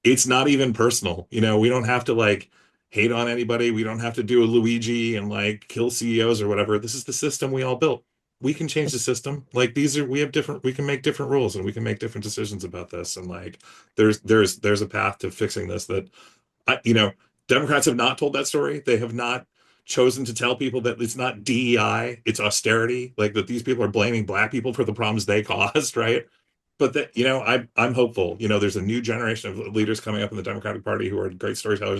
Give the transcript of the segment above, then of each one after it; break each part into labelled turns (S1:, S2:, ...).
S1: it's not even personal. We don't have to like hate on anybody. We don't have to do a Luigi and like kill CEOs or whatever. This is the system we all built. We can change the system. Like we can make different rules and we can make different decisions about this. And like, there's a path to fixing this that, Democrats have not told that story. They have not chosen to tell people that it's not DEI, it's austerity, like that these people are blaming black people for the problems they caused, right? But that, I'm hopeful. There's a new generation of leaders coming up in the Democratic Party who are great storytellers.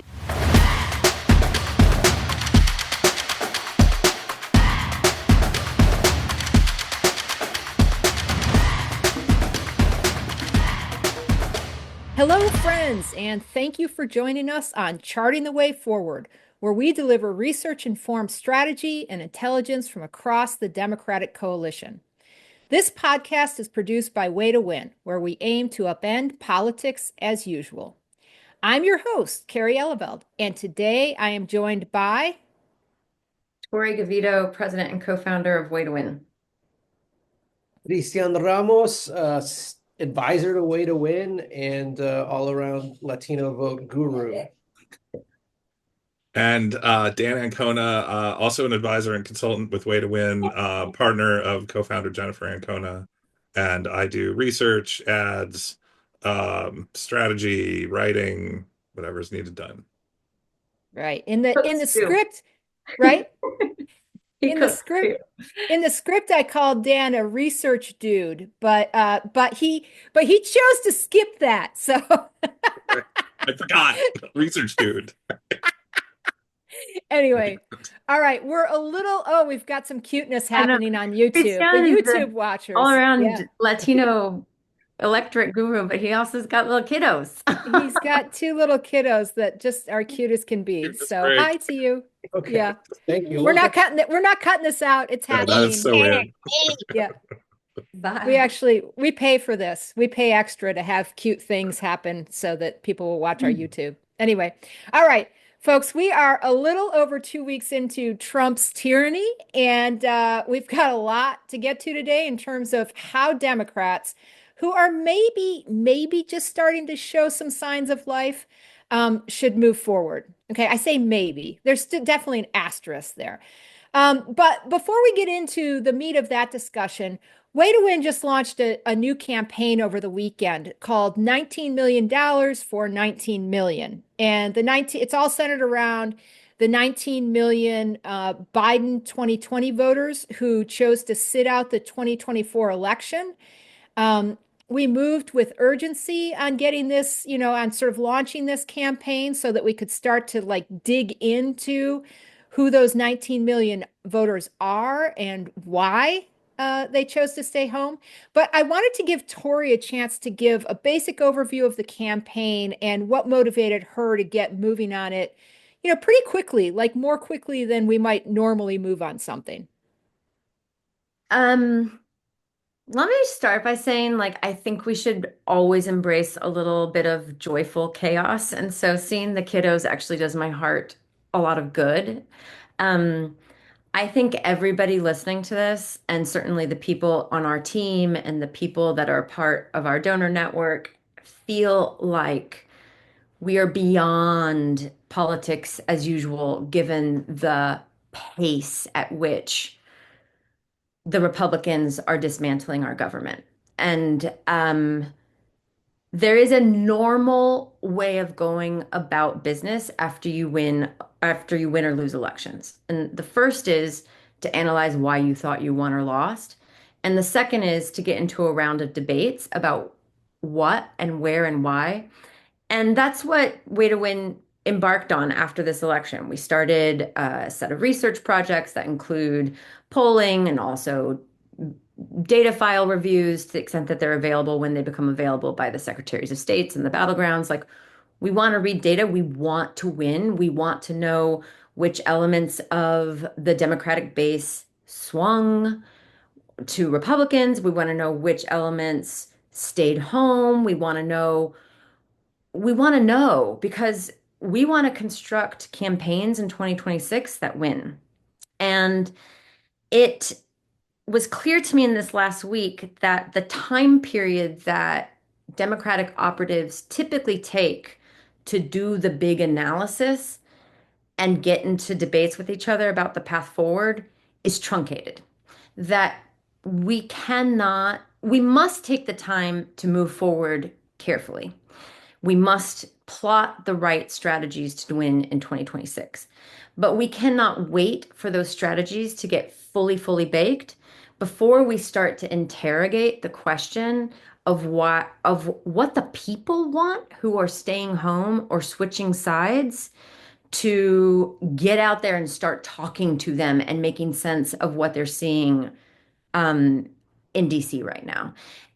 S2: Hello, friends, and thank you for joining us on Charting the Way Forward, where we deliver research-informed strategy and intelligence from across the Democratic coalition. This podcast is produced by Way to Win, where we aim to upend politics as usual. I'm your host, Kerry Eleveld, and today I am joined by
S3: Tory Gavito, president and co-founder of Way to Win.
S4: Kristian Ramos, advisor to Way to Win and all-around Latino vote guru.
S1: And Dan Ancona, also an advisor and consultant with Way to Win, partner of co-founder Jennifer Ancona. And I do research, ads, strategy, writing, whatever's needed done.
S2: right in the script, right? In the script, I called Dan a research dude, but he chose to skip that. So
S1: I forgot. Research dude.
S2: Anyway, all right, we've got some cuteness happening on YouTube.
S3: Kristian
S2: The YouTube watchers.
S3: All around
S2: Yeah.
S3: Latino electorate guru, but he also's got little kiddos.
S2: He's got two little kiddos that just are cute as can be.
S1: That's
S2: So
S1: great.
S2: hi to you.
S4: Okay,
S2: Yeah.
S4: thank you.
S2: We're not cutting this out. It's
S1: Yeah,
S2: happening.
S1: that is so weird.
S2: Yeah.
S3: Bye.
S2: We pay for this. We pay extra to have cute things happen so that people will watch our YouTube. Anyway, all right, folks, we are a little over 2 weeks into Trump's tyranny, and we've got a lot to get to today in terms of how Democrats, who are maybe just starting to show some signs of life, should move forward. Okay, I say maybe. There's definitely an asterisk there. But before we get into the meat of that discussion, Way to Win just launched a new campaign over the weekend called $19 million for 19 million. And it's all centered around the 19 million Biden 2020 voters who chose to sit out the 2024 election. We moved with urgency on getting this, on sort of launching this campaign so that we could start to like dig into who those 19 million voters are and why they chose to stay home. But I wanted to give Tory a chance to give a basic overview of the campaign and what motivated her to get moving on it, pretty quickly, like more quickly than we might normally move on something.
S3: Let me start by saying, I think we should always embrace a little bit of joyful chaos. And so seeing the kiddos actually does my heart a lot of good. Um, I think everybody listening to this, and certainly the people on our team and the people that are part of our donor network, feel like we are beyond politics as usual, given the pace at which the Republicans are dismantling our government. And there is a normal way of going about business after you win or lose elections. And the first is to analyze why you thought you won or lost. And the second is to get into a round of debates about what and where and why. And that's what Way to Win embarked on after this election. We started a set of research projects that include polling and also data file reviews to the extent that they're available when they become available by the secretaries of states and the battlegrounds. Like, we want to read data. We want to win. We want to know which elements of the Democratic base swung to Republicans. We want to know which elements stayed home. We want to know because we want to construct campaigns in 2026 that win. And it was clear to me in this last week that the time period that Democratic operatives typically take to do the big analysis and get into debates with each other about the path forward is truncated. That we must take the time to move forward carefully. We must plot the right strategies to win in 2026. But we cannot wait for those strategies to get fully baked before we start to interrogate the question of what the people want who are staying home or switching sides, to get out there and start talking to them and making sense of what they're seeing um, in DC right now.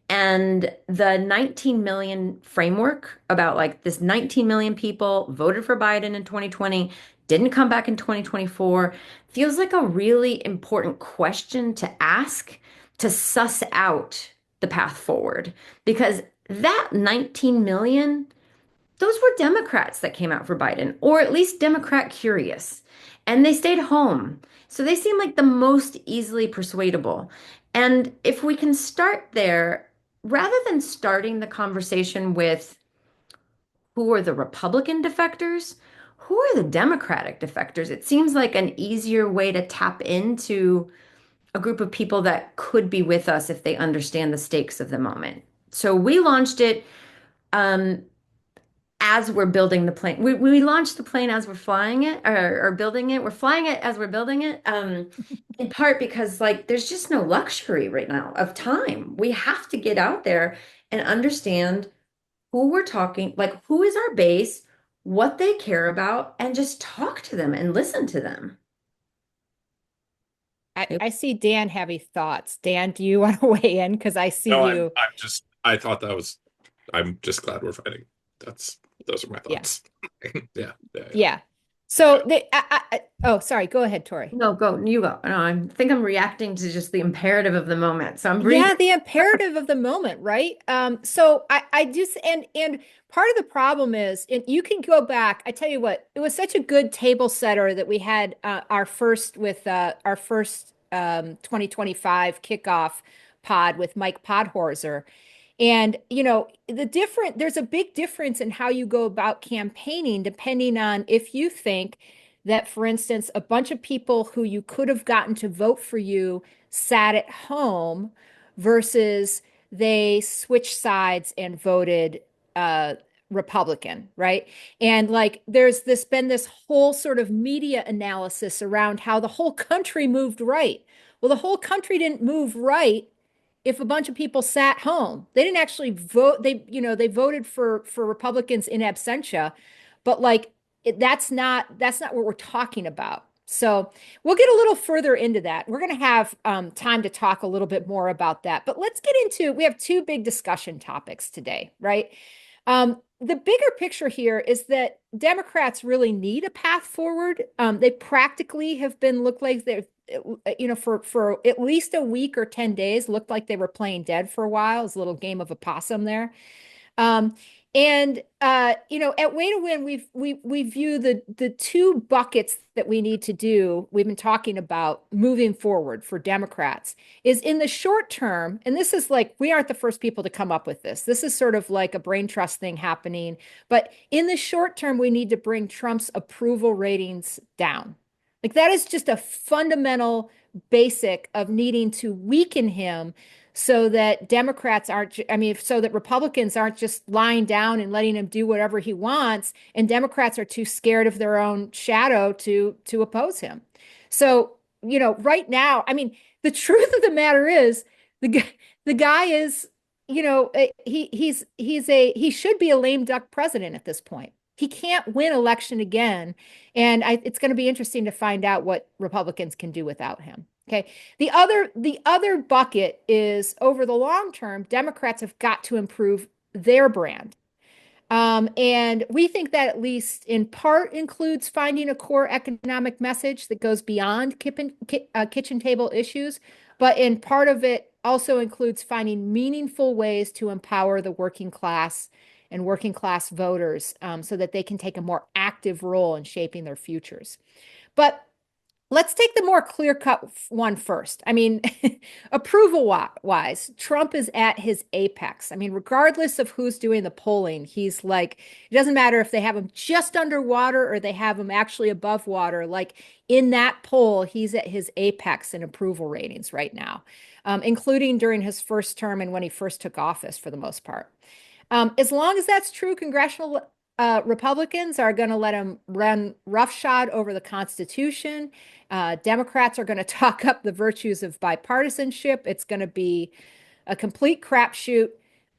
S3: And the 19 million framework about like this 19 million people voted for Biden in 2020, didn't come back in 2024, feels like a really important question to ask to suss out the path forward. Because that 19 million, those were Democrats that came out for Biden, or at least Democrat curious, and they stayed home. So they seem like the most easily persuadable. And if we can start there, rather than starting the conversation with who are the Republican defectors, who are the Democratic defectors, it seems like an easier way to tap into a group of people that could be with us if they understand the stakes of the moment. So we launched it. Um, as we're building the plane. We launched the plane as we're flying it or building it. We're flying it as we're building it. In part because like there's just no luxury right now of time. We have to get out there and understand who we're talking, like who is our base, what they care about, and just talk to them and listen to them.
S2: I see Dan having thoughts. Dan, do you want to weigh in? Because I see
S1: No,
S2: you.
S1: I thought that was, I'm just glad we're fighting. Those are my
S2: Yeah.
S1: thoughts. Yeah.
S2: Yeah. So oh, sorry. Go ahead, Tori.
S3: No, go, you go. No, I think I'm reacting to just the imperative of the moment. So I'm breathing.
S2: Yeah, the imperative of the moment, right? So I just and part of the problem is, and you can go back. I tell you what, it was such a good table setter that we had our first 2025 kickoff pod with Mike Podhorzer. And there's a big difference in how you go about campaigning depending on if you think that, for instance, a bunch of people who you could have gotten to vote for you sat at home versus they switched sides and voted Republican, right? And like been this whole sort of media analysis around how the whole country moved right. Well, the whole country didn't move right if a bunch of people sat home. They didn't actually vote. They voted for Republicans in absentia, but like that's not what we're talking about. So we'll get a little further into that. We're going to have time to talk a little bit more about that. But let's get into, we have two big discussion topics today, right? The bigger picture here is that Democrats really need a path forward. They practically have been looked like they're, for at least a week or 10 days, looked like they were playing dead for a while. It was a little game of opossum there. And at Way to Win, we view the two buckets that we need to do. We've been talking about moving forward for Democrats is in the short term, and this is like we aren't the first people to come up with this. This is sort of like a brain trust thing happening. But in the short term, we need to bring Trump's approval ratings down. Like that is just a fundamental basic of needing to weaken him so that so that Republicans aren't just lying down and letting him do whatever he wants, and Democrats are too scared of their own shadow to oppose him. So, right now, I mean, the truth of the matter is the guy is, he should be a lame duck president at this point. He can't win election again, and it's going to be interesting to find out what Republicans can do without him. Okay. The other bucket is over the long term, Democrats have got to improve their brand. And we think that at least in part includes finding a core economic message that goes beyond kitchen table issues, but in part of it also includes finding meaningful ways to empower the working class and working class voters so that they can take a more active role in shaping their futures. But Let's take the more clear-cut one first. I mean, approval-wise, Trump is at his apex. I mean, regardless of who's doing the polling, he's like, it doesn't matter if they have him just underwater or they have him actually above water. Like in that poll, he's at his apex in approval ratings right now, including during his first term and when he first took office for the most part. As long as that's true, congressional Republicans are going to let him run roughshod over the Constitution. Democrats are going to talk up the virtues of bipartisanship. It's going to be a complete crapshoot.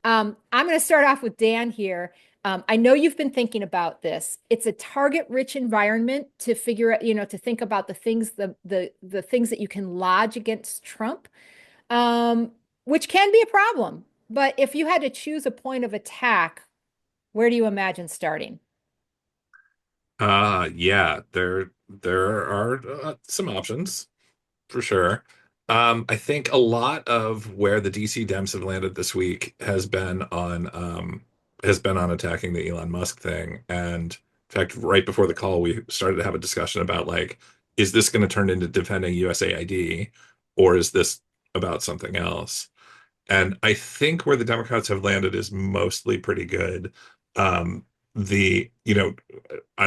S2: I'm going to start off with Dan here. I know you've been thinking about this. It's a target-rich environment to figure out, to think about the things, the things that you can lodge against Trump, which can be a problem. But if you had to choose a point of attack, where do you imagine starting?
S1: Yeah, there are some options for sure. I think a lot of where the DC Dems have landed this week has been on attacking the Elon Musk thing. And in fact, right before the call, we started to have a discussion about like, is this going to turn into defending USAID, or is this about something else? And I think where the Democrats have landed is mostly pretty good. Um, I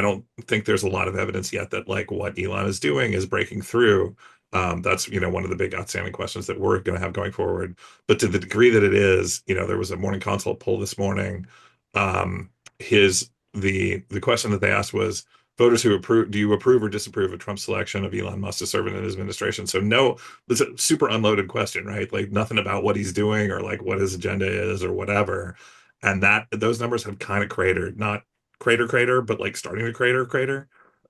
S1: don't think there's a lot of evidence yet that like what Elon is doing is breaking through. That's, one of the big outstanding questions that we're going to have going forward. But to the degree that it is, there was a morning consult poll this morning. The question that they asked was, voters who approve, do you approve or disapprove of Trump's selection of Elon Musk to serve in his administration? So no, it's a super unloaded question, right? Like nothing about what he's doing or like what his agenda is or whatever. And that those numbers have kind of cratered, not crater, but like starting to crater.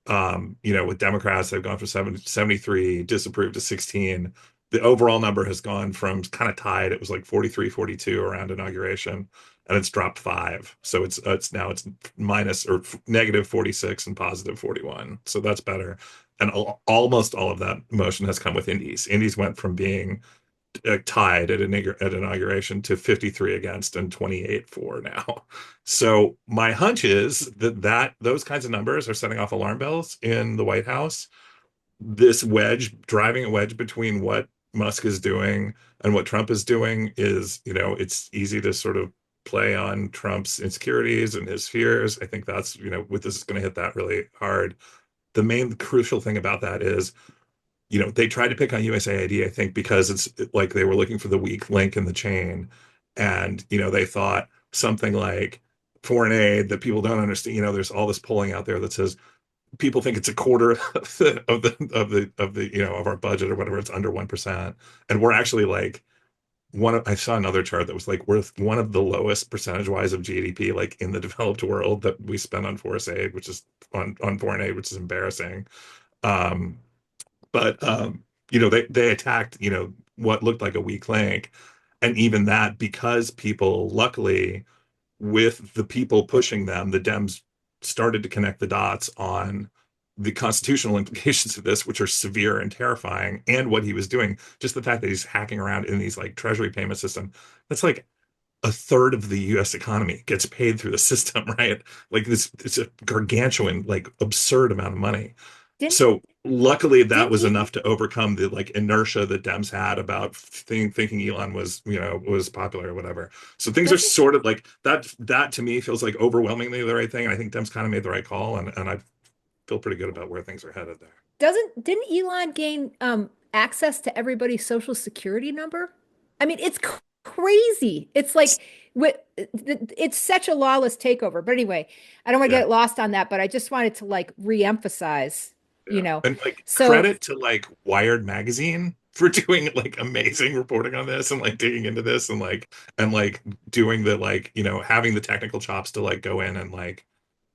S1: With Democrats, they've gone from 73 disapproved to 16. The overall number has gone from kind of tied. It was like 43, 42 around inauguration, and it's dropped 5. So it's minus or negative 46 and positive 41. So that's better. And almost all of that motion has come with indies. Indies went from being tied at inauguration to 53 against and 28 for now. So my hunch is that those kinds of numbers are setting off alarm bells in the White House. This wedge, driving a wedge between what Musk is doing and what Trump is doing is, it's easy to sort of play on Trump's insecurities and his fears. I think that's, with this is going to hit that really hard. The main crucial thing about that is they tried to pick on USAID, I think, because it's like they were looking for the weak link in the chain. And, they thought something like foreign aid that people don't understand. There's all this polling out there that says people think it's a quarter of our budget or whatever. It's under 1%. And we're actually like I saw another chart that was like worth one of the lowest percentage wise of GDP, like in the developed world that we spend on foreign aid, which is on foreign aid, which is embarrassing. Um, but they attacked what looked like a weak link, and even that because people luckily with the people pushing them, the Dems started to connect the dots on the constitutional implications of this, which are severe and terrifying, and what he was doing. Just the fact that he's hacking around in these like treasury payment system, that's like a third of the US economy gets paid through the system, right? Like this, it's a gargantuan, like absurd amount of money.
S2: Didn't
S1: So luckily that
S2: didn't
S1: was
S2: he?
S1: enough to overcome the like inertia that Dems had about thinking Elon was popular or whatever. So things are
S2: Doesn't
S1: sort of like that. That to me feels like overwhelmingly the right thing. And I think Dems kind of made the right call, and I feel pretty good about where things are headed there.
S2: doesn't didn't Elon gain access to everybody's social security number? I mean, it's crazy. It's like it's such a lawless takeover. But anyway, I don't want to
S1: Yeah.
S2: get lost on that, but I just wanted to like reemphasize,
S1: Yeah. And like
S2: So
S1: credit to like Wired magazine for doing like amazing reporting on this and like digging into this and doing the having the technical chops to like go in and like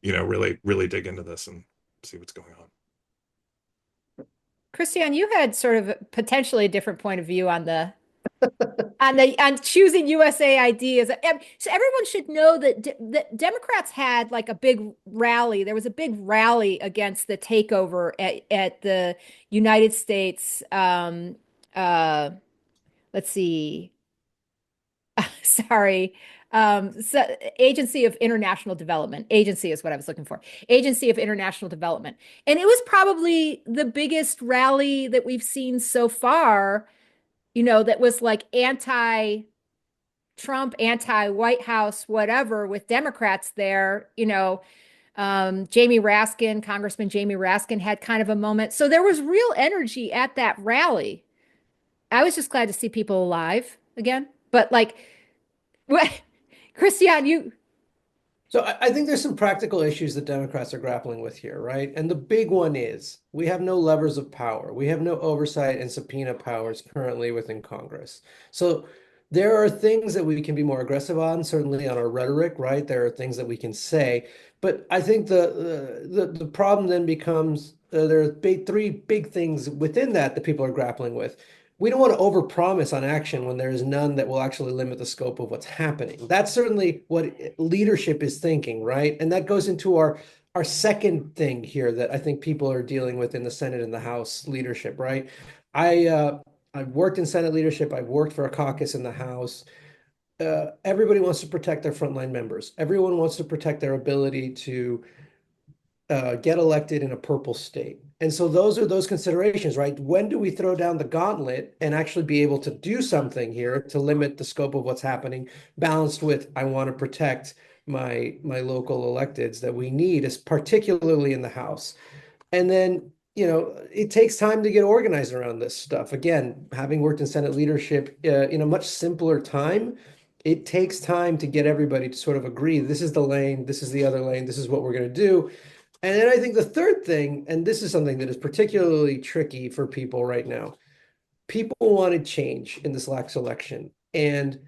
S1: really really dig into this and see what's going on.
S2: Kristian, you had sort of potentially a different point of view on on choosing USAID so everyone should know that Democrats had like a big rally. There was a big rally against the takeover at the United States. Uh, let's see. Sorry. So Agency of International Development. Agency is what I was looking for. Agency of International Development. And it was probably the biggest rally that we've seen so far, that was like anti-Trump, anti-White House, whatever, with Democrats there. Jamie Raskin, Congressman Jamie Raskin had kind of a moment. So there was real energy at that rally. I was just glad to see people alive again. But like, what, Christian, you.
S4: So I think there's some practical issues that Democrats are grappling with here, right? And the big one is we have no levers of power. We have no oversight and subpoena powers currently within Congress. So there are things that we can be more aggressive on, certainly on our rhetoric, right? There are things that we can say, but I think the problem then becomes there are three big things within that people are grappling with. We don't want to overpromise on action when there is none that will actually limit the scope of what's happening. That's certainly what leadership is thinking, right? And that goes into our second thing here that I think people are dealing with in the Senate and the House leadership, right? I've worked in Senate leadership. I've worked for a caucus in the House. Everybody wants to protect their frontline members. Everyone wants to protect their ability to get elected in a purple state. And so those are those considerations, right? When do we throw down the gauntlet and actually be able to do something here to limit the scope of what's happening, balanced with I want to protect my local electeds that we need, is particularly in the House. And then, it takes time to get organized around this stuff. Again, having worked in Senate leadership in a much simpler time, it takes time to get everybody to sort of agree, this is the lane, this is the other lane, this is what we're going to do. And then I think the third thing, and this is something that is particularly tricky for people right now, people wanted change in this last election. And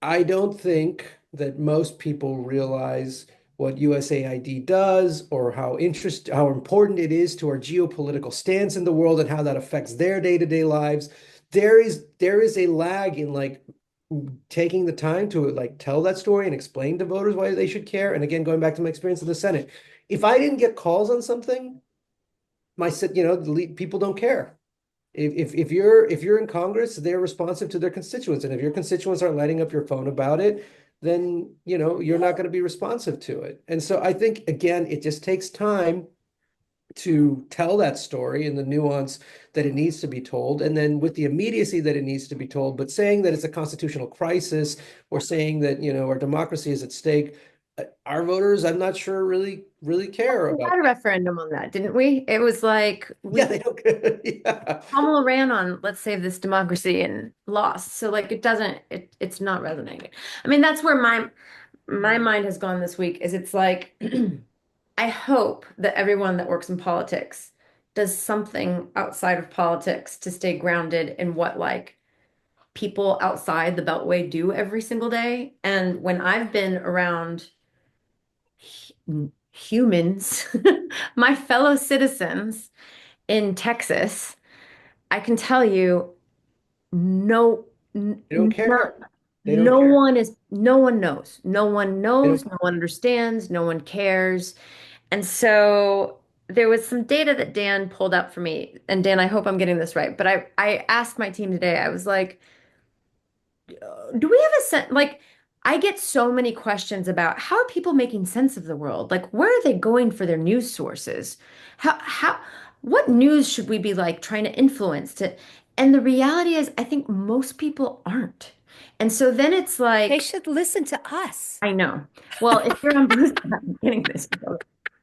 S4: I don't think that most people realize what USAID does or how important it is to our geopolitical stance in the world and how that affects their day-to-day lives. There is a lag in like taking the time to like tell that story and explain to voters why they should care. And again, going back to my experience in the Senate, if I didn't get calls on something, people don't care. If you're in Congress, they're responsive to their constituents, and if your constituents aren't lighting up your phone about it, then you're not going to be responsive to it. And so I think again, it just takes time to tell that story and the nuance that it needs to be told, and then with the immediacy that it needs to be told. But saying that it's a constitutional crisis or saying that our democracy is at stake, our voters, I'm not sure really care
S3: We
S4: about.
S3: had a referendum on that, didn't we? It was like
S4: Yeah, they don't. Yeah.
S3: Kamala ran on let's save this democracy and lost. So like it's not resonating. I mean, that's where my mind has gone this week is it's like I hope that everyone that works in politics does something outside of politics to stay grounded in what like people outside the Beltway do every single day. And when I've been around humans, my fellow citizens in Texas, I can tell you no,
S4: They don't care. They don't
S3: no
S4: care.
S3: one is, no one knows. No one knows,
S4: don't-
S3: no one understands, no one cares. And so there was some data that Dan pulled up for me. And Dan, I hope I'm getting this right, but I asked my team today, I was like, do we have a sense? Like, I get so many questions about how are people making sense of the world? Like, where are they going for their news sources? What news should we be like trying to influence to? And the reality is, I think most people aren't. And so then it's
S2: They
S3: like,
S2: should listen to us.
S3: I know. Well, if you're on Boost, I'm getting this.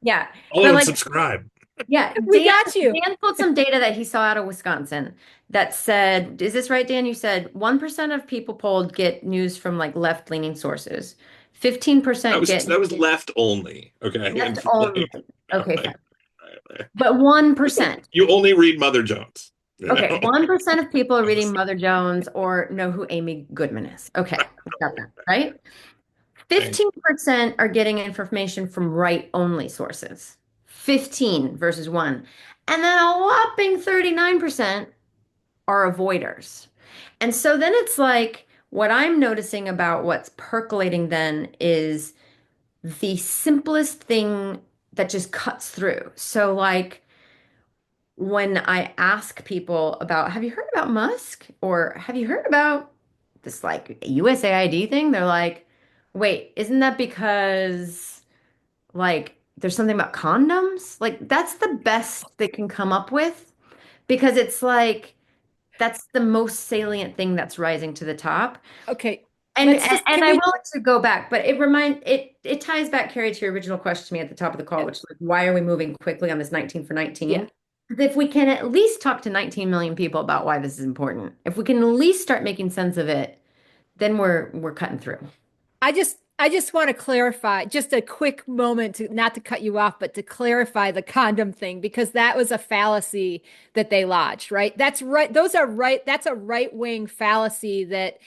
S3: Yeah.
S1: Follow
S3: But
S1: and
S3: like,
S1: subscribe.
S3: yeah,
S2: We got you.
S3: Dan pulled some data that he saw out of Wisconsin that said, is this right, Dan? You said 1% of people polled get news from like left-leaning sources. 15% get
S1: That was left only. Okay.
S3: left only. Okay,
S1: Right,
S3: fine.
S1: right.
S3: But 1%.
S1: You only read Mother Jones.
S3: Okay, 1% of people are reading Mother Jones or know who Amy Goodman is. Okay, I got that, right? 15% are getting information from right-only sources. 15 versus 1. And then a whopping 39% are avoiders. And so then it's like what I'm noticing about what's percolating then is the simplest thing that just cuts through. So like when I ask people about, have you heard about Musk? Or have you heard about this like USAID thing? They're like, Wait, isn't that because like there's something about condoms? Like that's the best they can come up with because it's like that's the most salient thing that's rising to the top.
S2: Okay,
S3: And
S2: let's
S3: and,
S2: just,
S3: and
S2: can
S3: I
S2: we,
S3: will to go back, but it ties back, Carrie, to your original question to me at the top of the call,
S2: yeah,
S3: which is like, why are we moving quickly on this 19 for
S2: yeah.
S3: 19? If we can at least talk to 19 million people about why this is important, if we can at least start making sense of it, then we're cutting through.
S2: I just want to clarify just a quick moment to not to cut you off, but to clarify the condom thing because that was a fallacy that they lodged, right? That's right. Those are right. That's a right-wing fallacy that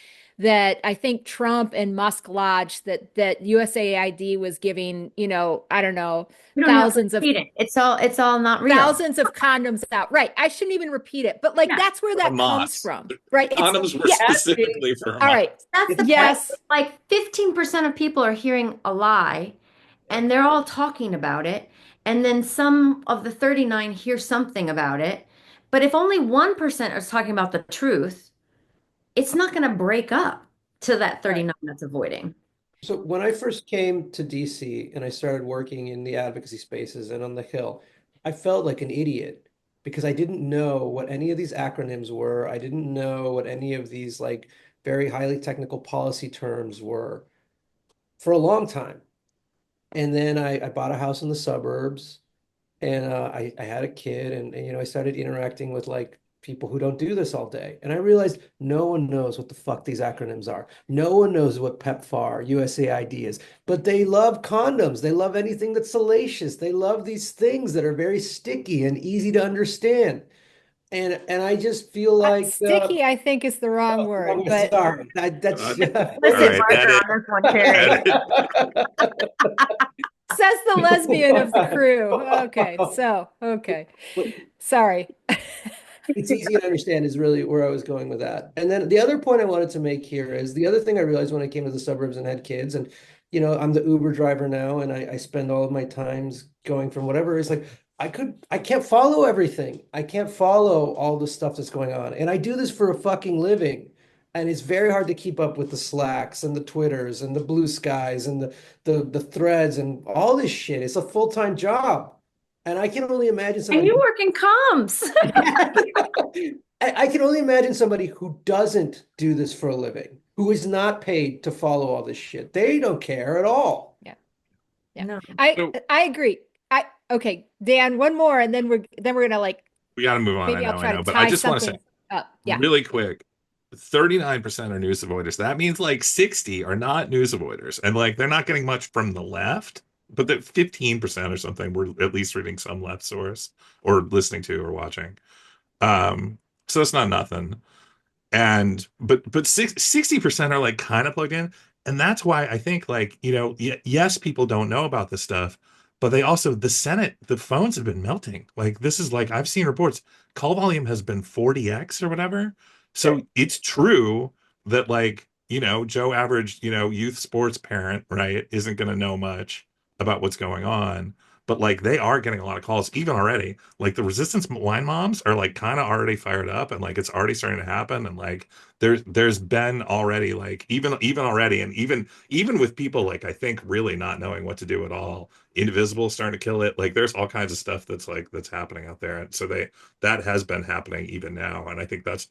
S2: I think Trump and Musk lodged that USAID was giving, I don't know,
S3: We don't have to
S2: thousands of
S3: repeat it. It's all not real.
S2: thousands of condoms out. Right. I shouldn't even repeat it, but like
S3: Yeah.
S2: that's where that comes
S1: Hamas.
S2: from, right? It's
S1: Condoms were
S2: yeah.
S1: specifically for
S2: All
S1: Hamas.
S2: right.
S3: That's the point.
S2: Yes.
S3: Like 15% of people are hearing a lie and they're all talking about it. And then some of the 39 hear something about it. But if only 1% is talking about the truth, it's not going to break up to that
S4: Right.
S3: 39 that's avoiding.
S4: So when I first came to DC and I started working in the advocacy spaces and on the Hill, I felt like an idiot because I didn't know what any of these acronyms were. I didn't know what any of these like very highly technical policy terms were for a long time. And then I bought a house in the suburbs and I had a kid and I started interacting with like people who don't do this all day. And I realized no one knows what the fuck these acronyms are. No one knows what PEPFAR, USAID is, but they love condoms. They love anything that's salacious. They love these things that are very sticky and easy to understand. And I just feel like
S2: Sticky, I think, is the wrong word, but
S4: sorry, that's
S1: All
S3: Listen,
S1: right,
S3: Martha,
S1: edit,
S3: on this one, Carrie.
S1: edit.
S2: says the lesbian of the crew. Okay. Sorry.
S4: It's easy to understand is really where I was going with that. And then the other point I wanted to make here is the other thing I realized when I came to the suburbs and had kids, and I'm the Uber driver now, and I spend all of my times going from whatever is like I can't follow everything. I can't follow all the stuff that's going on. And I do this for a fucking living. And it's very hard to keep up with the Slacks and the Twitters and the Blue Skies and the threads and all this shit. It's a full-time job. And I can only imagine
S3: And
S4: somebody
S3: you work in comms.
S4: I can only imagine somebody who doesn't do this for a living, who is not paid to follow all this shit. They don't care at all.
S2: Yeah.
S3: No.
S2: I
S1: So
S2: I agree. Okay, Dan, one more and then we're gonna like
S1: we got to move on.
S2: maybe I'll
S1: I
S2: try to
S1: know, but I
S2: tie
S1: just want to say
S2: something up. Yeah.
S1: really quick, 39% are news avoiders. That means like 60 are not news avoiders. And like they're not getting much from the left, but that 15% or something were at least reading some left source or listening to or watching. So it's not nothing. And but 60% are like kind of plugged in. And that's why I think like, yes, people don't know about this stuff, but they also the Senate, the phones have been melting. Like this is like I've seen reports, call volume has been 40x or whatever. So it's true that like, Joe average, youth sports parent, right, isn't gonna know much about what's going on. But like they are getting a lot of calls even already. Like the resistance line moms are like kind of already fired up and like it's already starting to happen. And like there's been already like even already and even with people like I think really not knowing what to do at all, Indivisible starting to kill it. Like there's all kinds of stuff that's happening out there. And so that has been happening even now. And I think that's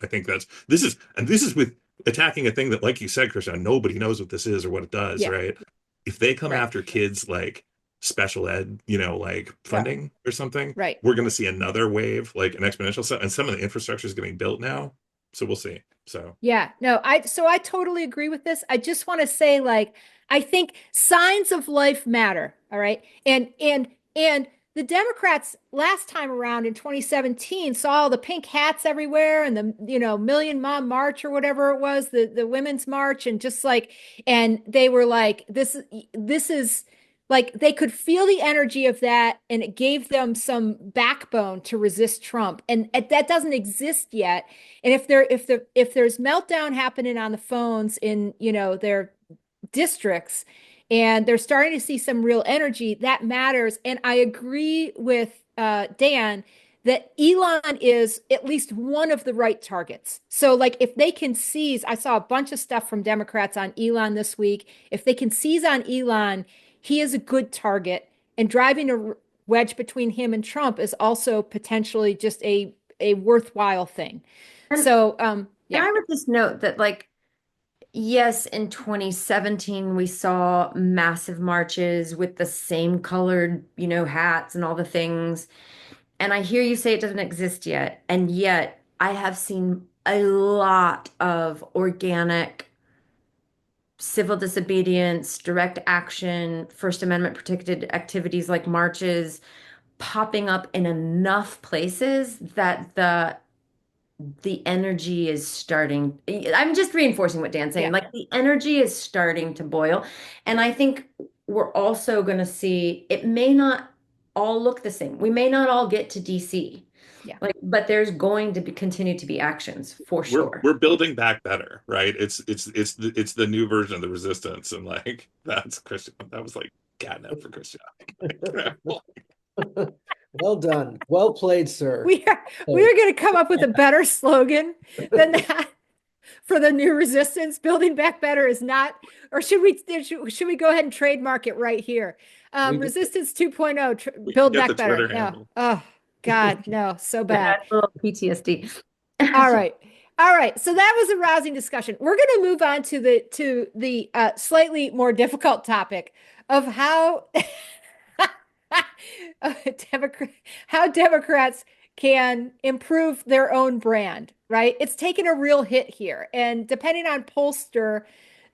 S1: this is with attacking a thing that, like you said, Christian, nobody knows what this is or what it does,
S2: Yeah.
S1: right? If they come
S2: Right.
S1: after kids like special ed, like
S2: Yeah.
S1: funding or something,
S2: Right.
S1: we're going to see another wave, like an exponential stuff. And some of the infrastructure is getting built now. So we'll see. So
S2: Yeah, no, I totally agree with this. I just want to say, like, I think signs of life matter. All right. And the Democrats last time around in 2017 saw all the pink hats everywhere and the, Million Mom March or whatever it was, the women's march, and just like, and they were like, this is like they could feel the energy of that, and it gave them some backbone to resist Trump. And that doesn't exist yet. And if there's meltdown happening on the phones in, their districts, and they're starting to see some real energy, that matters. And I agree with Dan that Elon is at least one of the right targets. So, like, if they can seize, I saw a bunch of stuff from Democrats on Elon this week. If they can seize on Elon, he is a good target. And driving a wedge between him and Trump is also potentially just a worthwhile thing.
S3: And,
S2: So,
S3: and
S2: yeah.
S3: I would just note that, like, yes, in 2017, we saw massive marches with the same colored, hats and all the things. And I hear you say it doesn't exist yet. And yet, I have seen a lot of organic civil disobedience, direct action, First Amendment protected activities like marches popping up in enough places that the energy is starting. I'm just reinforcing what Dan's saying.
S2: Yeah.
S3: Like, the energy is starting to boil. And I think we're also going to see it may not all look the same. We may not all get to DC.
S2: Yeah.
S3: But there's going to continue to be actions for sure.
S1: We're building back better, right? It's the new version of the resistance, and like that's Christian. That was like catnip for Christian.
S4: Well done. Well played, sir.
S2: We are going to come up with a better slogan than that for the new resistance. Building back better is not, or should we go ahead and trademark it right here? Resistance 2.0, build back better. No. Oh God, no, so bad.
S3: That's a little PTSD.
S2: All right. So that was a rousing discussion. We're going to move on to the slightly more difficult topic of how how Democrats can improve their own brand, right? It's taken a real hit here. And depending on pollster,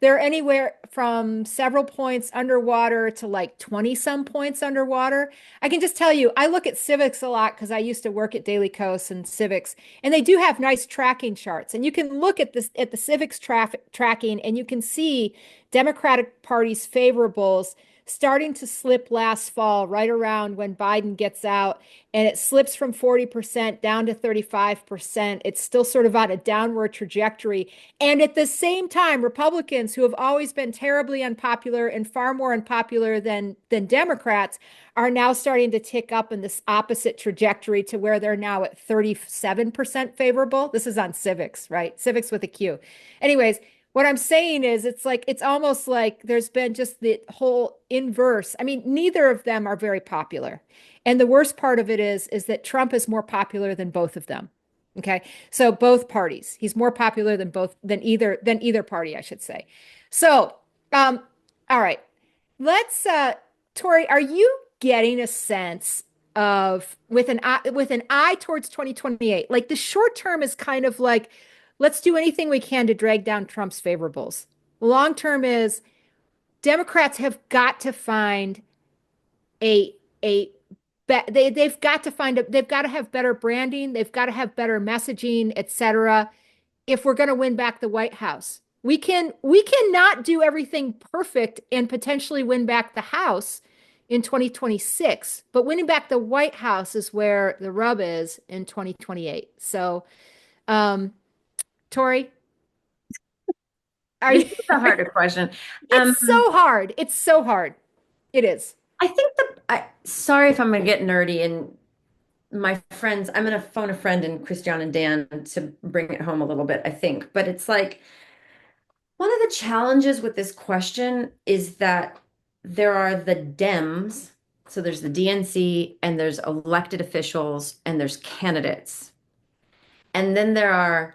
S2: they're anywhere from several points underwater to like 20 some points underwater. I can just tell you, I look at civics a lot because I used to work at Daily Kos and civics, and they do have nice tracking charts. And you can look at this at the civics tracking, and you can see Democratic Party's favorables starting to slip last fall, right around when Biden gets out, and it slips from 40% down to 35%. It's still sort of on a downward trajectory. And at the same time, Republicans, who have always been terribly unpopular and far more unpopular than Democrats, are now starting to tick up in this opposite trajectory to where they're now at 37% favorable. This is on civics, right? Civics with a Q. Anyways, what I'm saying is it's almost like there's been just the whole inverse. I mean, neither of them are very popular. And the worst part of it is that Trump is more popular than both of them. Okay. So both parties, he's more popular than either party, I should say. So, all right, let's, Tori, are you getting a sense of with an eye towards 2028? Like, the short term is kind of like, let's do anything we can to drag down Trump's favorables. Long term is Democrats have got to find they've got to have better branding, they've got to have better messaging, etc. If we're going to win back the White House. We cannot do everything perfect and potentially win back the House in 2026, but winning back the White House is where the rub is in 2028. So, Tori,
S3: This is a harder question.
S2: It's so hard. It's so hard. It is.
S3: I think sorry if I'm going to get nerdy, and my friends, I'm going to phone a friend and Christian and Dan to bring it home a little bit, I think. But it's like, one of the challenges with this question is that there are the Dems. So there's the DNC, and there's elected officials, and there's candidates. And then there are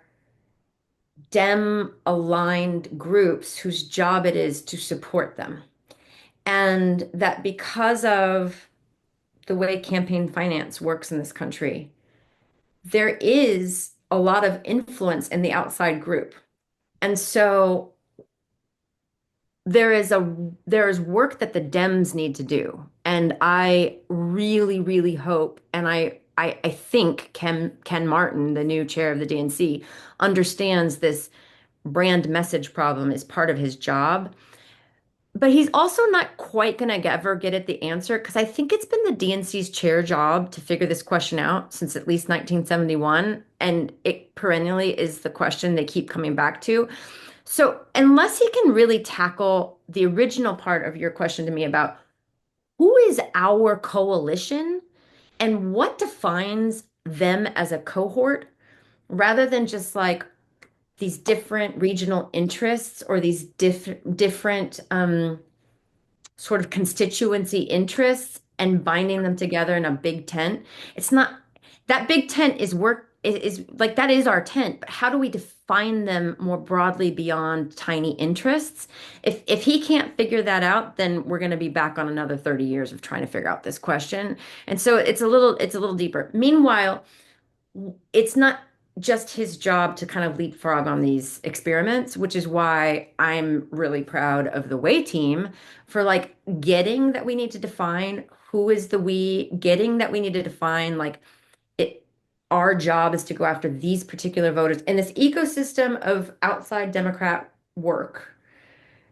S3: Dem aligned groups whose job it is to support them. And that because of the way campaign finance works in this country, there is a lot of influence in the outside group. And so there is work that the Dems need to do. And I really, really hope, and I think Ken Martin, the new chair of the DNC, understands this brand message problem is part of his job. But he's also not quite going to ever get at the answer, because I think it's been the DNC's chair job to figure this question out since at least 1971. And it perennially is the question they keep coming back to. So unless he can really tackle the original part of your question to me about who is our coalition and what defines them as a cohort rather than just like these different regional interests or these different sort of constituency interests and binding them together in a big tent. It's not that big tent is like that is our tent, but how do we define them more broadly beyond tiny interests? If he can't figure that out, then we're going to be back on another 30 years of trying to figure out this question. And so it's a little deeper. Meanwhile, it's not just his job to kind of leapfrog on these experiments, which is why I'm really proud of the Way team for like getting that we need to define who is the we, getting that we need to define like it, our job is to go after these particular voters in this ecosystem of outside Democrat work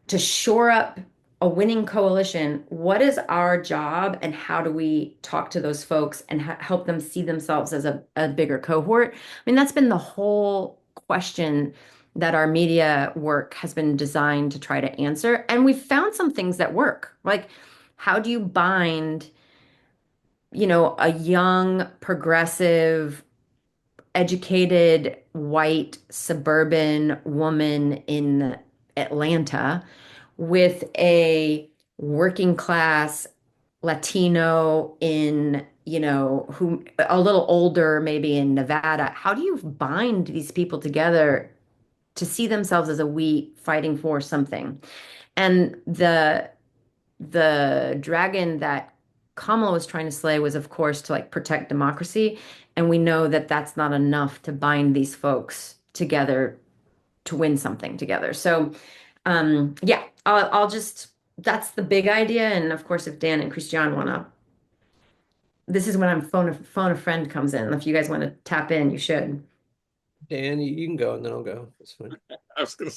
S3: to shore up a winning coalition. What is our job and how do we talk to those folks and help them see themselves as a bigger cohort? I mean, that's been the whole question that our media work has been designed to try to answer. And we've found some things that work. Like, how do you bind, a young, progressive, educated, white, suburban woman in Atlanta with a working class Latino in, who a little older, maybe in Nevada? How do you bind these people together to see themselves as a we fighting for something? And the dragon that Kamala was trying to slay was, of course, to like protect democracy. And we know that that's not enough to bind these folks together to win something together. So, yeah, I'll just, that's the big idea. And of course, if Dan and Christian want to, this is when I'm phone a friend comes in. If you guys want to tap in, you should.
S4: Dan, you can go and then I'll go. That's fine.
S1: I was gonna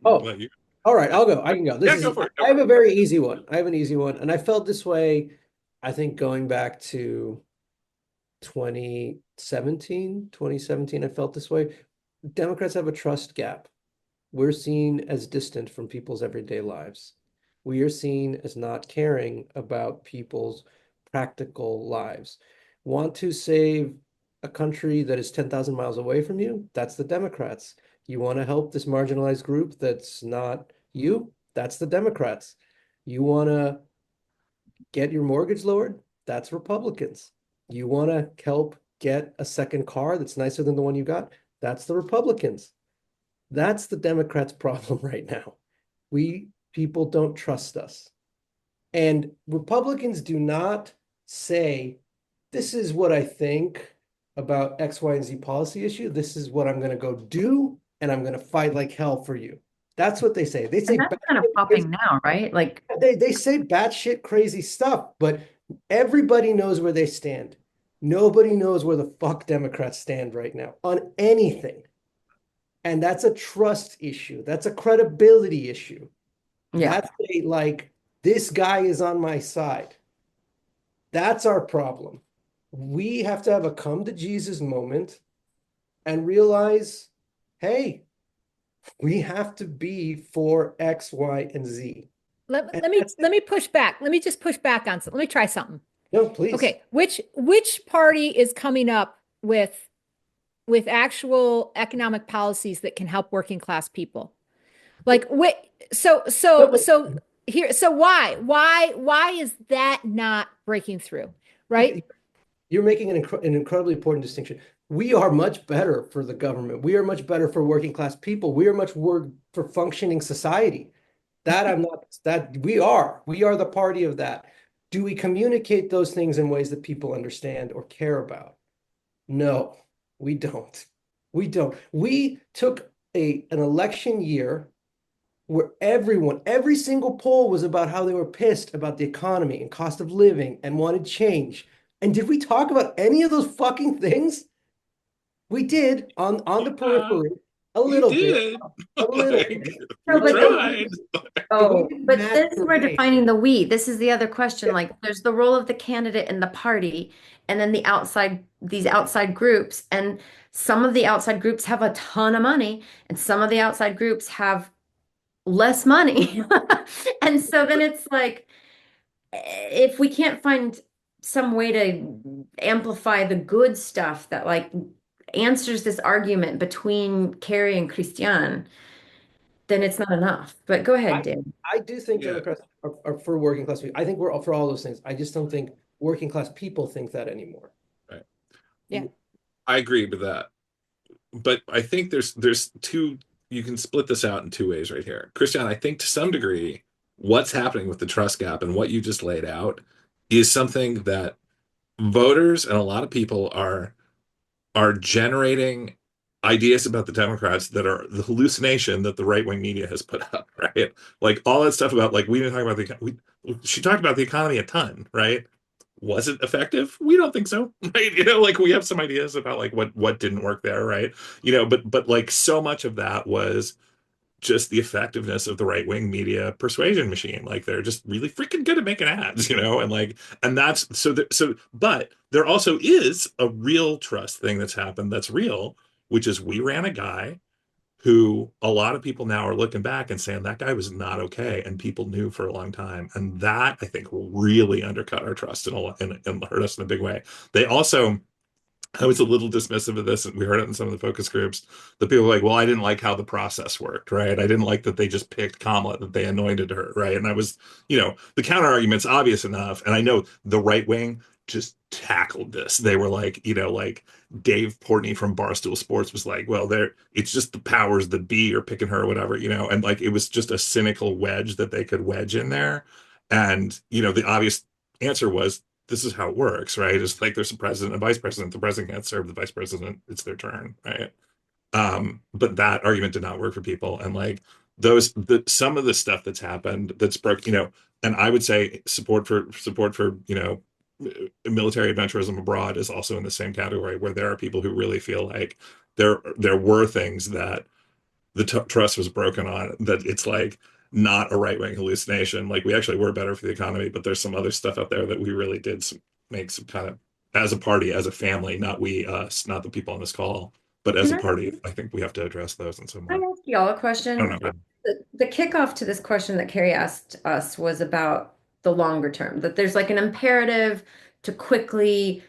S4: Oh,
S1: let you.
S4: all right, I'll go. I can go.
S1: Yeah, go for it.
S4: I have a very easy one. I have an easy one. And I felt this way, I think going back to 2017, I felt this way. Democrats have a trust gap. We're seen as distant from people's everyday lives. We are seen as not caring about people's practical lives. Want to save a country that is 10,000 miles away from you? That's the Democrats. You want to help this marginalized group that's not you? That's the Democrats. You want to get your mortgage lowered? That's Republicans. You want to help get a second car that's nicer than the one you got? That's the Republicans. That's the Democrats' problem right now. People don't trust us. And Republicans do not say, this is what I think about X, Y, and Z policy issue. This is what I'm going to go do, and I'm going to fight like hell for you. That's what they say. They say
S3: And that's kind of popping now, right? Like,
S4: they say batshit crazy stuff, but everybody knows where they stand. Nobody knows where the fuck Democrats stand right now on anything. And that's a trust issue. That's a credibility issue.
S3: yeah.
S4: That's like, this guy is on my side. That's our problem. We have to have a come to Jesus moment and realize, hey, we have to be for X, Y, and Z.
S2: Let me push back. Let me just push back on something. Let me try something.
S4: No, please.
S2: Okay, which party is coming up with actual economic policies that can help working class people? Like, so here, so why is that not breaking through? Right?
S4: You're making an incredibly important distinction. We are much better for the government. We are much better for working class people. We are much more for functioning society. We are the party of that. Do we communicate those things in ways that people understand or care about? No, we don't. We don't. We took an election year where every single poll was about how they were pissed about the economy and cost of living and wanted change. And did we talk about any of those fucking things? We did on the periphery a little bit. A little bit.
S3: No,
S1: We
S3: but
S1: tried.
S3: but this is where defining the we. This is the other question.
S4: Yeah.
S3: Like, there's the role of the candidate and the party, and then these outside groups. And some of the outside groups have a ton of money, and some of the outside groups have less money. And so then it's like, if we can't find some way to amplify the good stuff that like answers this argument between Kerry and Kristian, then it's not enough. But go ahead,
S4: I
S3: Dan.
S4: I do think
S1: Yeah.
S4: Democrats are for working class people. I think we're all for all those things. I just don't think working class people think that anymore.
S1: Right.
S2: Yeah.
S1: I agree with that. But I think there's two, you can split this out in two ways right here. Christian, I think to some degree, what's happening with the trust gap and what you just laid out is something that voters and a lot of people are generating ideas about the Democrats that are the hallucination that the right-wing media has put up, right? Like all that stuff about like we didn't talk about she talked about the economy a ton, right? Was it effective? We don't think so, right? Like we have some ideas about like what didn't work there, right? But like so much of that was just the effectiveness of the right wing media persuasion machine. Like they're just really freaking good at making ads, and like, and that's but there also is a real trust thing that's happened that's real, which is we ran a guy who a lot of people now are looking back and saying that guy was not okay, and people knew for a long time, and that I think will really undercut our trust and hurt us in a big way. They also, I was a little dismissive of this, and we heard it in some of the focus groups. The people were like, well, I didn't like how the process worked, right? I didn't like that they just picked Kamala, that they anointed her, right? And I was, the counter argument's obvious enough. And I know the right wing just tackled this. They were like, like Dave Portnoy from Barstool Sports was like, well, it's just the powers that be are picking her or whatever, and like it was just a cynical wedge that they could wedge in there. And, the obvious answer was this is how it works, right? It's like there's a president and vice president. The president can't serve the vice president. It's their turn, right? But that argument did not work for people. And like some of the stuff that's happened that's broke, and I would say support for, military adventurism abroad is also in the same category where there are people who really feel like there were things that the trust was broken on, that it's like not a right-wing hallucination. Like we actually were better for the economy, but there's some other stuff out there that we really did make some kind of, as a party, as a family, not we, us, not the people on this call, but as
S3: Can
S1: a
S3: I,
S1: party, I think we have to address those in some
S3: can
S1: way.
S3: I ask y'all a
S1: I don't
S3: question?
S1: know.
S3: The kickoff to this question that Carrie asked us was about the longer term, that there's like an imperative to quickly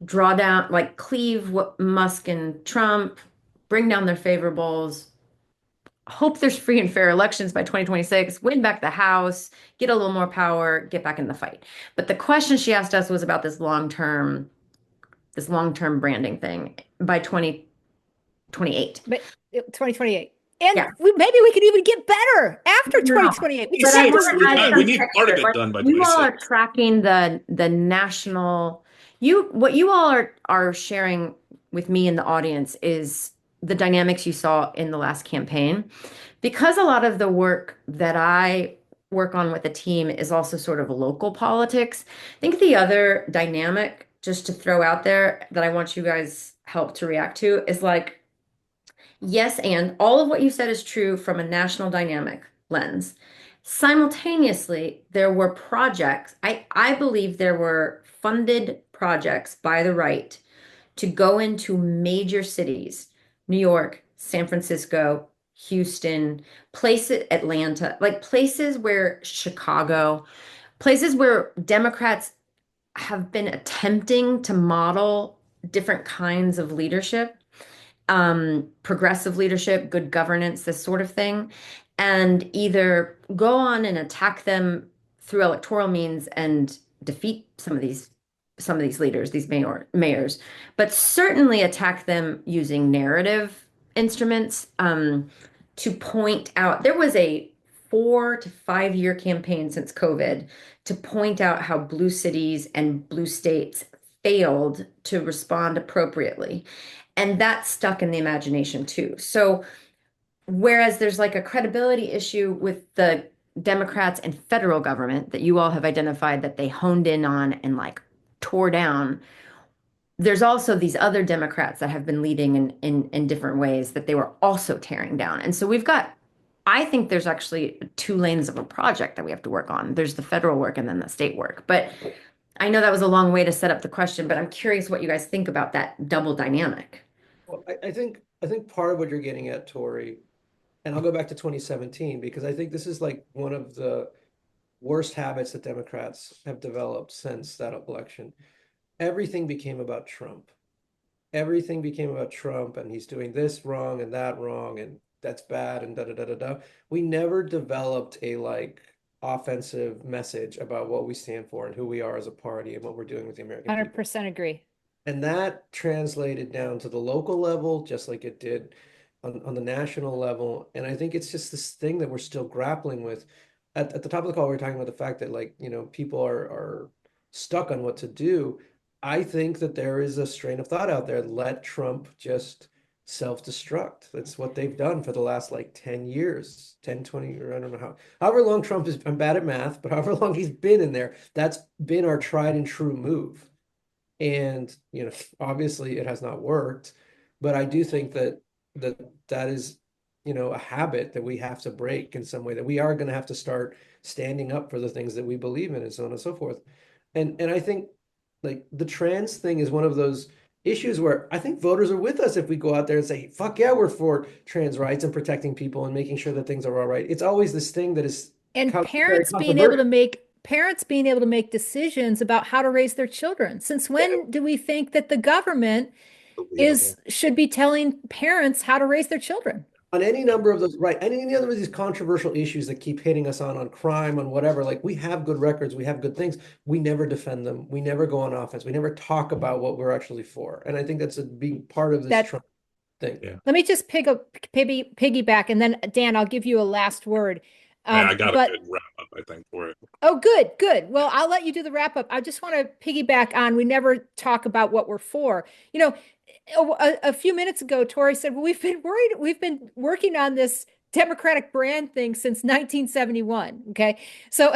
S3: draw down, like cleave what Musk and Trump, bring down their favorables, hope there's free and fair elections by 2026, win back the House, get a little more power, get back in the fight. But the question she asked us was about this long-term branding thing by 2028.
S2: But 2028. And
S3: Yeah.
S2: maybe we could even get better after
S3: No.
S2: 2028. We
S3: But
S2: just
S3: I
S2: need to
S3: want to add
S2: sustain.
S1: We
S3: some
S1: need part of
S3: texture.
S1: it
S3: Like
S1: done by
S3: you all are
S1: 26.
S3: tracking the national, what you all are sharing with me in the audience is the dynamics you saw in the last campaign. Because a lot of the work that I work on with the team is also sort of local politics. I think the other dynamic, just to throw out there, that I want you guys help to react to is like, yes, and all of what you said is true from a national dynamic lens. Simultaneously, there were projects, I believe there were funded projects by the right to go into major cities, New York, San Francisco, Houston, places, Atlanta, like places where Chicago, places where Democrats have been attempting to model different kinds of leadership, progressive leadership, good governance, this sort of thing, and either go on and attack them through electoral means and defeat some of these leaders, these mayors, but certainly attack them using narrative instruments, to point out there was a 4 to 5 year campaign since COVID to point out how blue cities and blue states failed to respond appropriately. And that stuck in the imagination too. So, whereas there's like a credibility issue with the Democrats and federal government that you all have identified that they honed in on and like tore down, there's also these other Democrats that have been leading in different ways that they were also tearing down. And so we've got, I think there's actually 2 lanes of a project that we have to work on. There's the federal work and then the state work. But I know that was a long way to set up the question, but I'm curious what you guys think about that double dynamic.
S4: Well, I think part of what you're getting at, Tori, and I'll go back to 2017 because I think this is like one of the worst habits that Democrats have developed since that election. Everything became about Trump. Everything became about Trump, and he's doing this wrong and that wrong, and that's bad, and da da da da da. We never developed a like offensive message about what we stand for and who we are as a party and what we're doing with the American people.
S2: 100% agree.
S4: And that translated down to the local level, just like it did on the national level. And I think it's just this thing that we're still grappling with. At the top of the call, we were talking about the fact that, like, people are stuck on what to do. I think that there is a strain of thought out there. Let Trump just self-destruct. That's what they've done for the last like 10 years, 10, 20, or I don't know however long Trump is, I'm bad at math, but however long he's been in there, that's been our tried and true move. And, obviously it has not worked, but I do think that is, a habit that we have to break in some way, that we are going to have to start standing up for the things that we believe in and so on and so forth. And I think like the trans thing is one of those issues where I think voters are with us if we go out there and say, fuck yeah, we're for trans rights and protecting people and making sure that things are all right. It's always this thing that is
S2: And
S4: very controversial.
S2: parents being able to make decisions about how to raise their children. Since when do we think that the government
S1: Unbelievable.
S2: should be telling parents how to raise their children?
S4: On any number of those, right? Any other of these controversial issues that keep hitting us on crime, on whatever, like we have good records, we have good things. We never defend them. We never go on offense. We never talk about what we're actually for. And I think that's a big part of this
S2: That
S4: Trump thing.
S1: Yeah.
S2: Let me just piggyback, and then Dan, I'll give you a last word.
S1: I got a
S2: But
S1: good wrap up, I think, for it.
S2: oh, good, good. Well, I'll let you do the wrap up. I just want to piggyback on, we never talk about what we're for. A few minutes ago, Tori said, well, we've been working on this Democratic brand thing since 1971. Okay. So,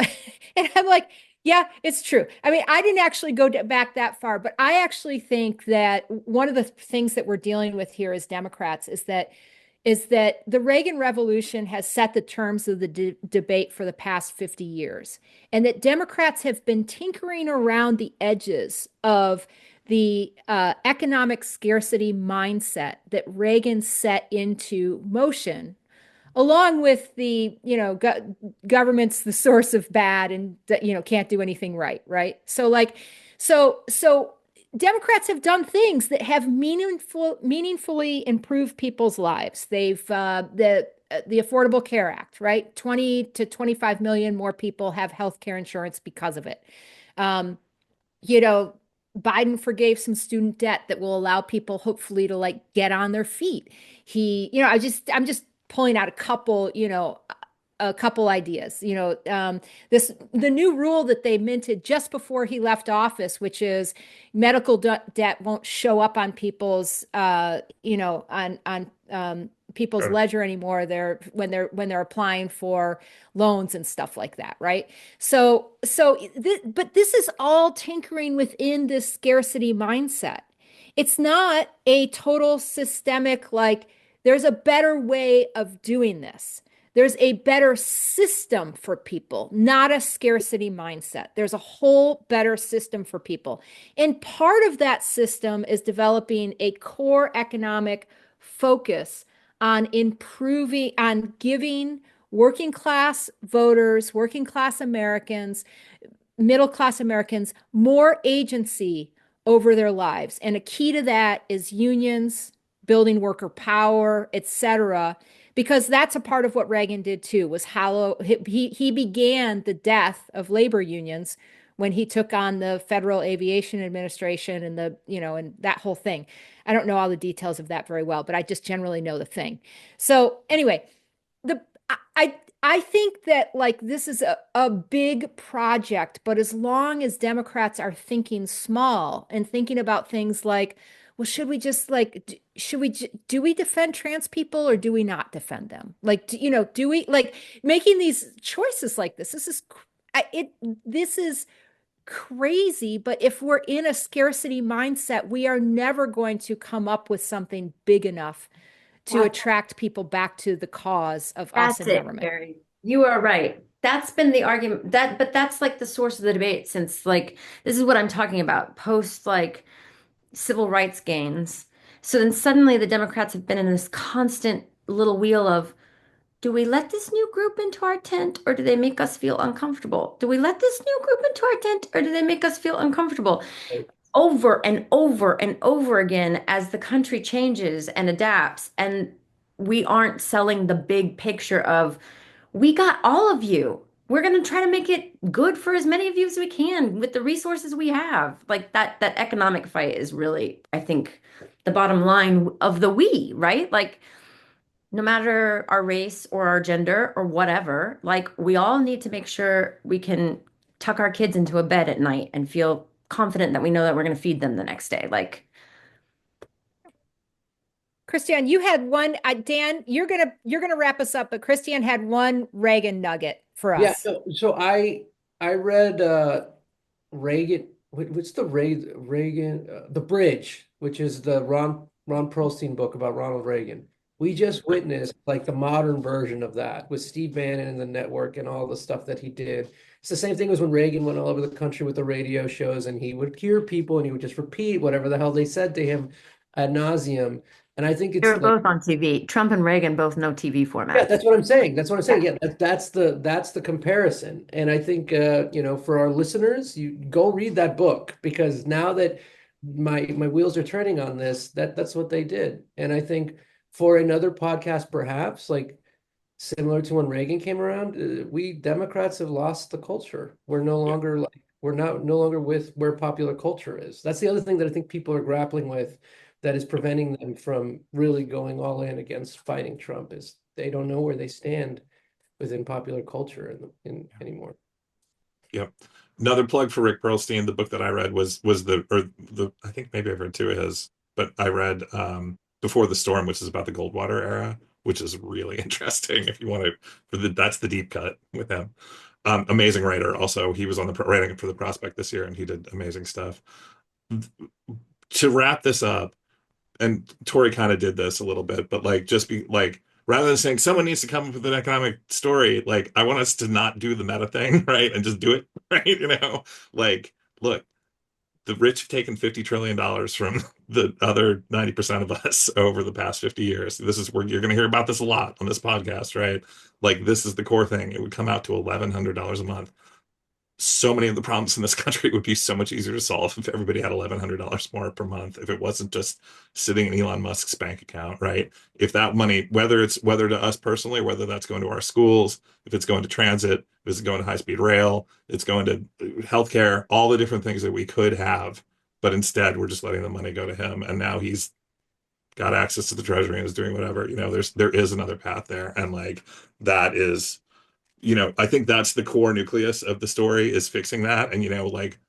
S2: and I'm like, yeah, it's true. I mean, I didn't actually go back that far, but I actually think that one of the things that we're dealing with here as Democrats is that the Reagan Revolution has set the terms of the debate for the past 50 years, and that Democrats have been tinkering around the edges of the economic scarcity mindset that Reagan set into motion, along with the, government's the source of bad and, can't do anything right, right? So Democrats have done things that have meaningfully improved people's lives. They've the Affordable Care Act, right? 20 to 25 million more people have health care insurance because of it. Um, you know, Biden forgave some student debt that will allow people hopefully to like get on their feet. I'm just pulling out a couple ideas. The new rule that they minted just before he left office, which is medical debt won't show up on people's, on people's
S1: Sure.
S2: ledger anymore. When they're applying for loans and stuff like that, right? But this is all tinkering within this scarcity mindset. It's not a total systemic, like, there's a better way of doing this. There's a better system for people, not a scarcity mindset. There's a whole better system for people. And part of that system is developing a core economic focus on giving working class voters, working class Americans, middle class Americans more agency over their lives. And a key to that is unions, building worker power, etc., because that's a part of what Reagan did too, was he began the death of labor unions when he took on the Federal Aviation Administration and and that whole thing. I don't know all the details of that very well, but I just generally know the thing. So anyway, the I I think that like this is a big project, but as long as Democrats are thinking small and thinking about things like, well, should we just like do we defend trans people or do we not defend them? Like, do we like making these choices like this? This is crazy, but if we're in a scarcity mindset, we are never going to come up with something big enough to
S3: Wow.
S2: attract people back to the cause of us
S3: That's
S2: in
S3: it,
S2: government.
S3: Kerry. You are right. That's been the argument but that's like the source of the debate since like this is what I'm talking about, post like civil rights gains. So then suddenly the Democrats have been in this constant little wheel of do we let this new group into our tent or do they make us feel uncomfortable? Do we let this new group into our tent or do they make us feel uncomfortable? Over and over and over again as the country changes and adapts, and we aren't selling the big picture of we got all of you. We're going to try to make it good for as many of you as we can with the resources we have. Like that economic fight is really, I think, the bottom line of the we, right? Like no matter our race or our gender or whatever, like we all need to make sure we can tuck our kids into a bed at night and feel confident that we know that we're going to feed them the next day. Like,
S2: Kristian, you had one. Dan, you're gonna wrap us up, but Kristian had one Reagan nugget for
S4: Yeah,
S2: us.
S4: so I read Reagan. What's the Reagan The Bridge, which is the Ron Perlstein book about Ronald Reagan. We just witnessed like the modern version of that with Steve Bannon and the network and all the stuff that he did. It's the same thing as when Reagan went all over the country with the radio shows and he would hear people and he would just repeat whatever the hell they said to him ad nauseum. And I think
S3: they
S4: it's
S3: were
S4: like,
S3: both on TV. Trump and Reagan both know TV
S4: yeah,
S3: formats.
S4: that's what I'm saying. That's what I'm saying. Yeah, that's the comparison. And I think for our listeners, you go read that book because now that my wheels are turning on this, that's what they did. And I think for another podcast, perhaps like similar to when Reagan came around, we Democrats have lost the culture. We're no
S1: Yeah.
S4: longer like we're not no longer with where popular culture is. That's the other thing that I think people are grappling with that is preventing them from really going all in against fighting Trump is they don't know where they stand within popular culture anymore.
S1: Yep. Another plug for Rick Perlstein. The book that I read was the I think maybe I've read two of his, but I read Before the Storm, which is about the Goldwater era, which is really interesting if you want to that's the deep cut with him. Amazing writer. Also, he was on the writing for the Prospect this year, and he did amazing stuff. To wrap this up, and Tori kind of did this a little bit, but like just be like rather than saying someone needs to come up with an economic story, like I want us to not do the meta thing, right? And just do it, right? Like look, the rich have taken $50 trillion from the other 90% of us over the past 50 years. This is where you're going to hear about this a lot on this podcast, right? Like this is the core thing. It would come out to $1,100 a month. So many of the problems in this country would be so much easier to solve if everybody had $1,100 more per month, if it wasn't just sitting in Elon Musk's bank account, right? If that money, whether to us personally, whether that's going to our schools, if it's going to transit, if it's going to high-speed rail, it's going to healthcare, all the different things that we could have, but instead we're just letting the money go to him, and now he's got access to the treasury and is doing whatever. There is another path there, and like that is I think that's the core nucleus of the story is fixing that. And, like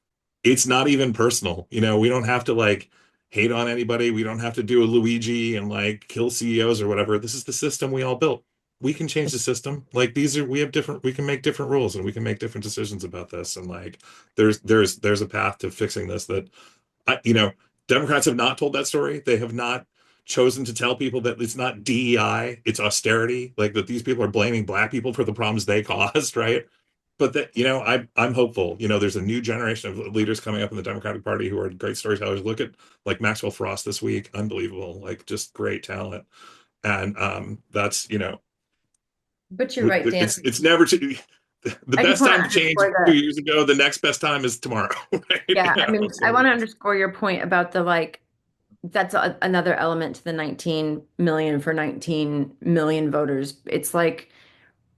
S1: it's not even personal. We don't have to like hate on anybody. We don't have to do a Luigi and like kill CEOs or whatever. This is the system we all built. We can change the system. Like we can make different rules and we can make different decisions about this. And like there's a path to fixing this that Democrats have not told that story. They have not chosen to tell people that it's not DEI, it's austerity, like that these people are blaming Black people for the problems they caused, right? But that, I'm hopeful. There's a new generation of leaders coming up in the Democratic Party who are great storytellers. Look at like Maxwell Frost this week, unbelievable, like just great talent. And that's,
S3: But you're right, Dan.
S1: it's never too, the
S3: I just
S1: best
S3: want to
S1: time to change
S3: underscore
S1: 2 years ago, the next best time is tomorrow, right?
S3: yeah, I mean, I
S1: So
S3: want to underscore your point about the like, that's another element to the 19 million for 19 million voters. It's like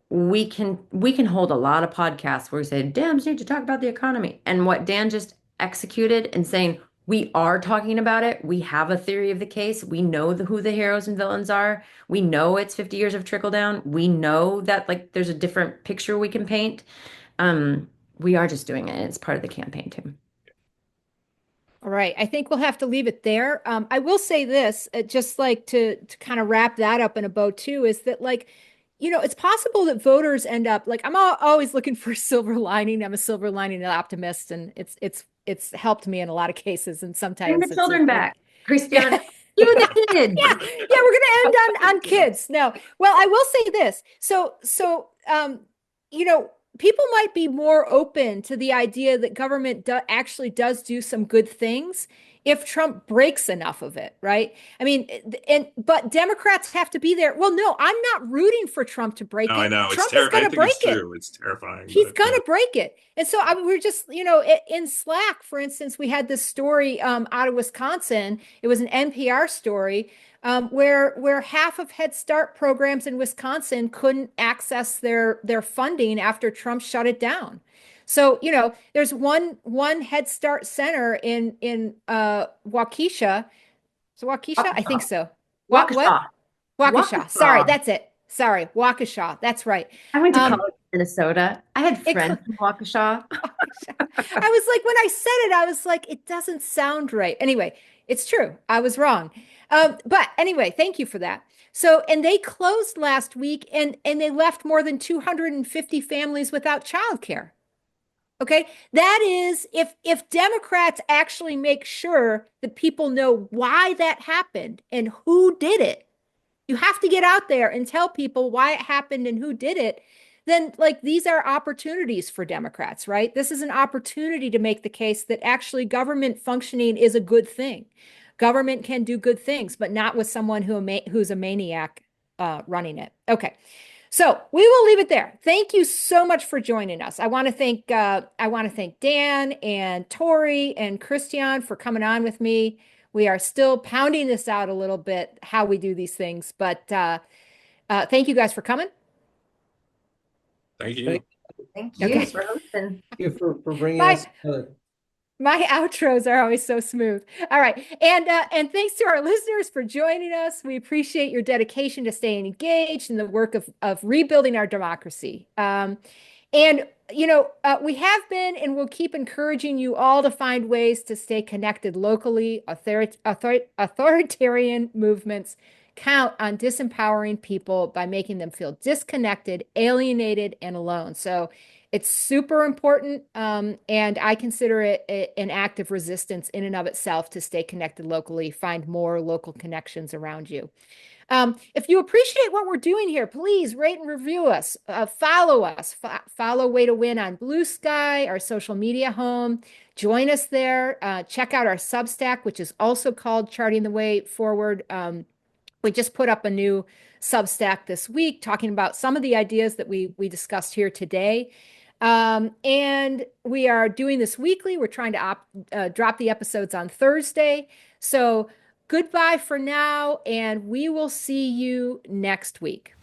S3: we can hold a lot of podcasts where we say Dems need to talk about the economy. And what Dan just executed and saying we are talking about it. We have a theory of the case. We know who the heroes and villains are. We know it's 50 years of trickle down. We know that like there's a different picture we can paint. We are just doing it. It's part of the campaign too.
S2: All right. I think we'll have to leave it there. I will say this, just like to kind of wrap that up in a bow too, is that like, it's possible that voters end up like I'm always looking for a silver lining. I'm a silver lining optimist, and it's helped me in a lot of cases. And
S3: Bring
S2: sometimes
S3: the
S2: it's
S3: children
S2: like,
S3: back. Christian,
S2: yeah.
S3: you the kids.
S2: Yeah, we're gonna end on kids. No, well, I will say this. People might be more open to the idea that government actually does do some good things if Trump breaks enough of it, right? I mean, but Democrats have to be there. Well, no, I'm not rooting for Trump to break
S1: No, I
S2: it.
S1: know it's
S2: Trump is
S1: terrible.
S2: going
S1: I
S2: to
S1: think it's
S2: break it.
S1: true. It's terrifying,
S2: He's
S1: but
S2: going to break it. And so we're just, in Slack, for instance, we had this story out of Wisconsin. It was an NPR story where half of Head Start programs in Wisconsin couldn't access their funding after Trump shut it down. So, there's one Head Start center in Waukesha. So Waukesha, I think
S3: Waukesha.
S2: so. What?
S3: Waukesha.
S2: Waukesha. Sorry,
S3: Waukesha.
S2: that's it. Sorry, Waukesha. That's right.
S3: I went to
S2: Um,
S3: college in Minnesota. I had
S2: it,
S3: friends in Waukesha.
S2: I was like, when I said it, I was like, it doesn't sound right. Anyway, it's true. I was wrong. But anyway, thank you for that. So, and they closed last week and they left more than 250 families without childcare. Okay. That is, if Democrats actually make sure that people know why that happened and who did it, you have to get out there and tell people why it happened and who did it. Then, like, these are opportunities for Democrats, right? This is an opportunity to make the case that actually government functioning is a good thing. Government can do good things, but not with someone who's a maniac running it. Okay. So we will leave it there. Thank you so much for joining us. I want to thank Dan and Tori and Kristian for coming on with me. We are still pounding this out a little bit, how we do these things, but thank you guys for coming.
S1: thank you.
S3: Thank you
S2: Okay.
S3: for hosting.
S4: Thank you for bringing
S2: Bye.
S4: us together.
S2: My outros are always so smooth. All right. And thanks to our listeners for joining us. We appreciate your dedication to staying engaged in the work of rebuilding our democracy. We have been and will keep encouraging you all to find ways to stay connected locally. Authoritarian movements count on disempowering people by making them feel disconnected, alienated, and alone. So it's super important, and I consider it an act of resistance in and of itself to stay connected locally, find more local connections around you. If you appreciate what we're doing here, please rate and review us, follow us, follow Way to Win on Blue Sky, our social media home. Join us there. Check out our Substack, which is also called Charting the Way Forward. We just put up a new Substack this week talking about some of the ideas that we discussed here today. And we are doing this weekly. We're trying to drop the episodes on Thursday. So goodbye for now, and we will see you next week.